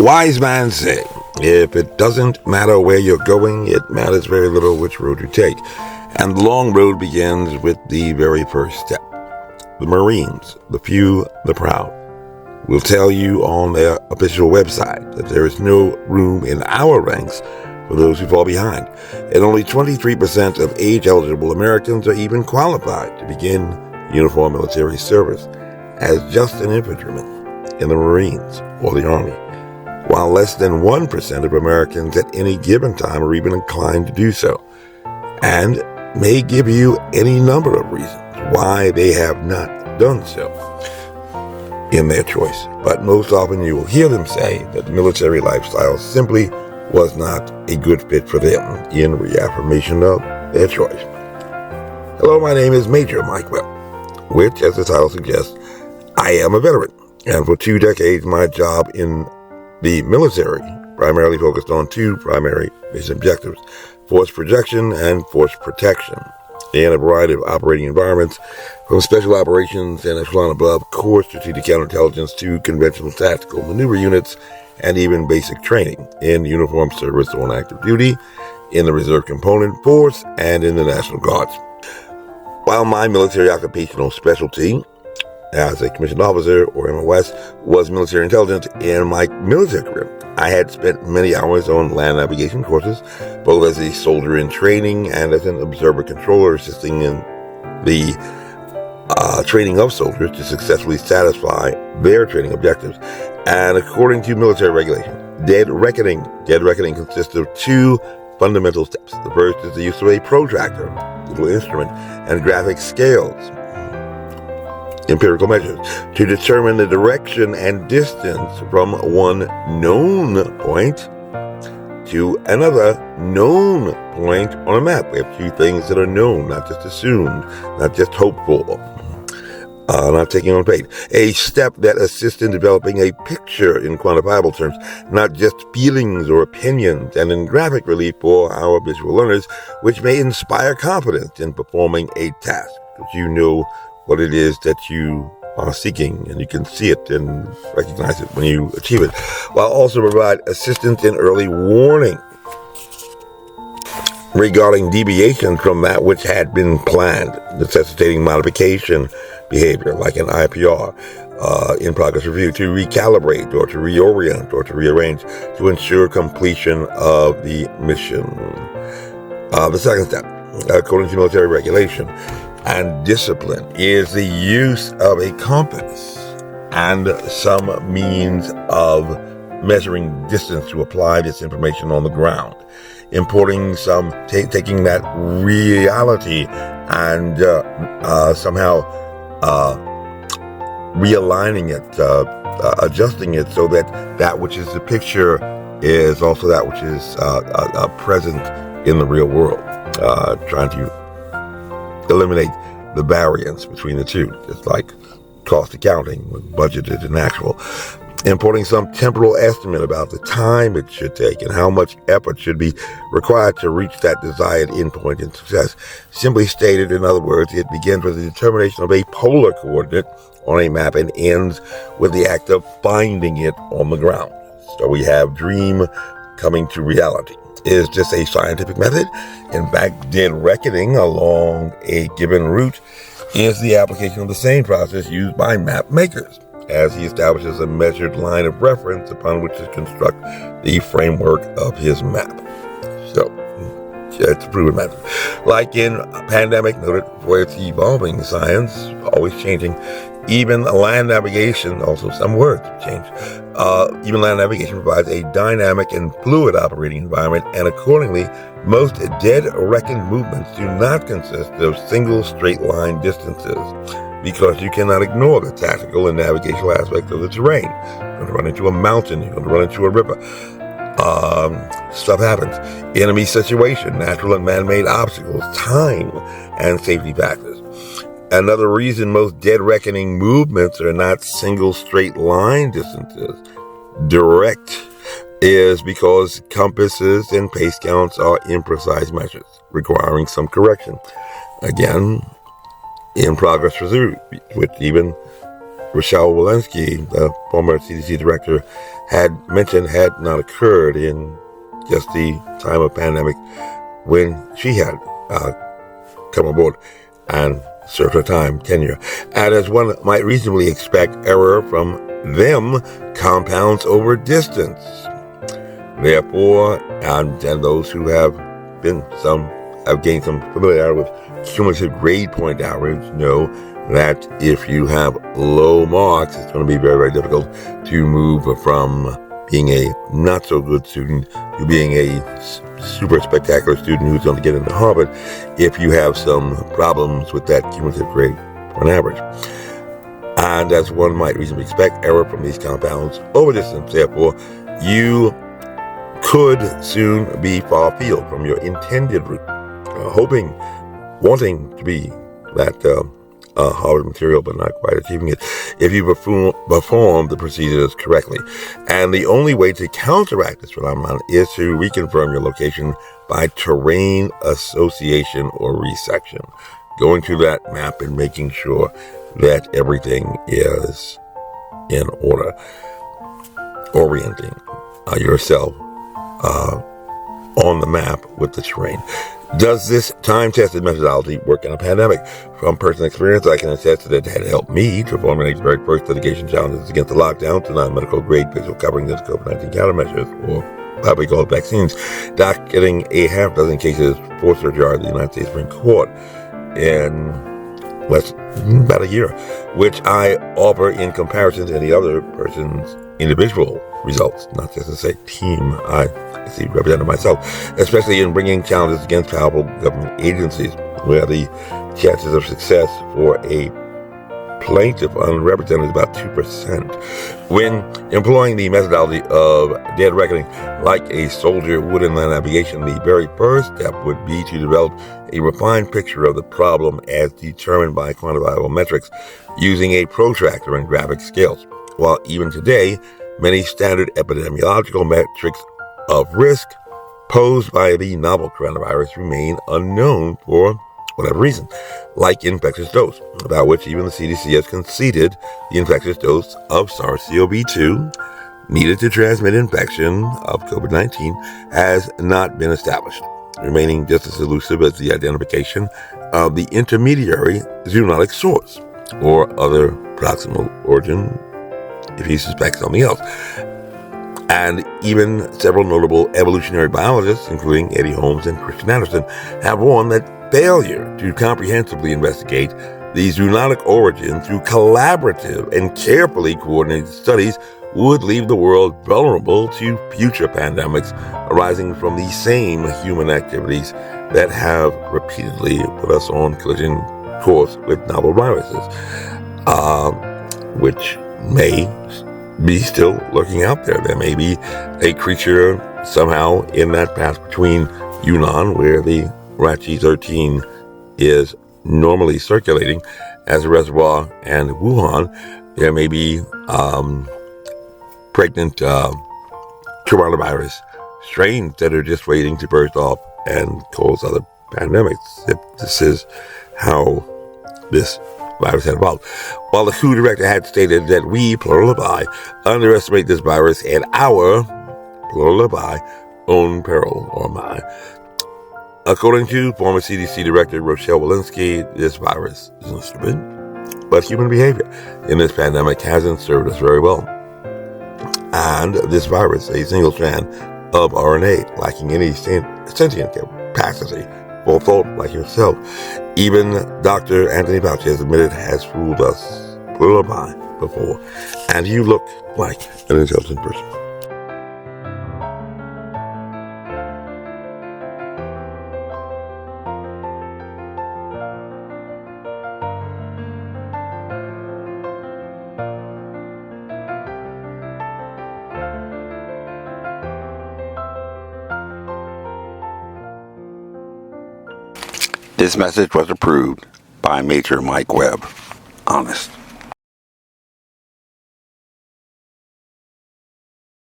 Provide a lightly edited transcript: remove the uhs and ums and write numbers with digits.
Wise man said, if it doesn't matter where you're going, it matters very little which road you take. And the long road begins with the very first step. The Marines, the few, the proud, will tell you on their official website that there is no room in our ranks for those who fall behind. And only 23% of age-eligible Americans are even qualified to begin uniformed military service as just an infantryman in the Marines or the Army, while less than 1% of Americans at any given time are even inclined to do so, and may give you any number of reasons why they have not done so in their choice. But most often you will hear them say that the military lifestyle simply was not a good fit for them in reaffirmation of their choice. Hello, my name is Major Mike Webb, which, as the title suggests, I am a veteran, and for 2 decades my job in the military primarily focused on 2 primary mission objectives: force projection and force protection, in a variety of operating environments, from special operations and echelon above core strategic counterintelligence to conventional tactical maneuver units, and even basic training in uniformed service on active duty, in the reserve component force, and in the National Guards. While my military occupational specialty as a commissioned officer, or MOS, was military intelligence in my military career, I had spent many hours on land navigation courses, both as a soldier in training and as an observer controller, assisting in the training of soldiers to successfully satisfy their training objectives. And according to military regulation, dead reckoning consists of 2 fundamental steps. The first is the use of a protractor, little instrument, and graphic scales, empirical measures, to determine the direction and distance from one known point to another known point on a map. We have 2 things that are known, not just assumed, not just hoped for, not taking on faith. A step that assists in developing a picture in quantifiable terms, not just feelings or opinions, and in graphic relief for our visual learners, which may inspire confidence in performing a task, because you know what it is that you are seeking, and you can see it and recognize it when you achieve it, while also provide assistance in early warning regarding deviation from that which had been planned, necessitating modification behavior like an IPR, in progress review, to recalibrate or to reorient or to rearrange to ensure completion of the mission. The second step, according to military regulation and discipline, is the use of a compass and some means of measuring distance to apply this information on the ground, importing taking that reality and somehow realigning it, adjusting it so that which is the picture is also that which is present in the real world, trying to eliminate the variance between the 2. It's like cost accounting with budgeted and actual. Importing some temporal estimate about the time it should take and how much effort should be required to reach that desired endpoint in success. Simply stated, in other words, it begins with the determination of a polar coordinate on a map and ends with the act of finding it on the ground. So we have dream coming to reality. Is just a scientific method. In fact, dead reckoning along a given route is the application of the same process used by map makers, as he establishes a measured line of reference upon which to construct the framework of his map. So, it's a proven method. Like in pandemic, noted for its evolving science, always changing, even land navigation, also some words change. Even land navigation provides a dynamic and fluid operating environment, and accordingly, most dead reckoned movements do not consist of single straight line distances, because you cannot ignore the tactical and navigational aspects of the terrain. You're going to run into a mountain, you're going to run into a river. Stuff happens. Enemy situation, natural and man-made obstacles, time, and safety factors. Another reason most dead reckoning movements are not single straight line distances, direct, is because compasses and pace counts are imprecise measures, requiring some correction. Again, in progress review, which even Rochelle Walensky, the former CDC director, had mentioned had not occurred in just the time of pandemic when she had come aboard and served her tenure. And as one might reasonably expect, error from them compounds over distance. Therefore, and those who have gained some familiarity with cumulative grade point average know that if you have low marks, it's going to be very, very difficult to move from being a not so good student to being a super spectacular student who's going to get into Harvard if you have some problems with that cumulative grade point average. And as one might reasonably expect, error from these compounds over distance. Therefore, you could soon be far afield from your intended route, wanting to be that Harvard material, but not quite achieving it, if you perform the procedures correctly. And the only way to counteract this phenomenon is to reconfirm your location by terrain association or resection. Going through that map and making sure that everything is in order. Orienting yourself on the map with the terrain. Does this time-tested methodology work in a pandemic? From personal experience, I can attest that it had helped me to formulate the very first litigation challenges against the lockdown to non-medical grade physical covering against COVID-19 countermeasures, or probably called vaccines, docketing a half dozen cases for certiorari of the United States Supreme Court in about a year, which I offer in comparison to any other person's individual results, not just to say team. I see represented myself, especially in bringing challenges against powerful government agencies, where the chances of success for a plaintiff unrepresented is about 2%. When employing the methodology of dead reckoning, like a soldier would in land navigation, the very first step would be to develop a refined picture of the problem as determined by quantifiable metrics using a protractor and graphic scales. While even today, many standard epidemiological metrics of risk posed by the novel coronavirus remain unknown for whatever reason, like infectious dose, about which even the CDC has conceded the infectious dose of SARS-CoV-2 needed to transmit infection of COVID-19 has not been established, remaining just as elusive as the identification of the intermediary zoonotic source or other proximal origin if you suspect something else. And even several notable evolutionary biologists, including Eddie Holmes and Christian Anderson, have warned that failure to comprehensively investigate the zoonotic origin through collaborative and carefully coordinated studies would leave the world vulnerable to future pandemics arising from the same human activities that have repeatedly put us on collision course with novel viruses, which may be still lurking out there. There may be a creature somehow in that path between Yunnan, where the rat G13 is normally circulating as a reservoir, and Wuhan. There may be pregnant coronavirus strains that are just waiting to burst off and cause other pandemics. If this is how this virus had evolved. While the WHO director had stated that we, plural of I, underestimate this virus at our, plural of I, own peril, or my. According to former CDC Director Rochelle Walensky, this virus isn't stupid, but human behavior in this pandemic hasn't served us very well. And this virus, a single strand of RNA, lacking any sentient capacity for thought like yourself, even Dr. Anthony Fauci has admitted has fooled us, plural of I, before. And you look like an intelligent person. This message was approved by Major Mike Webb. Honest.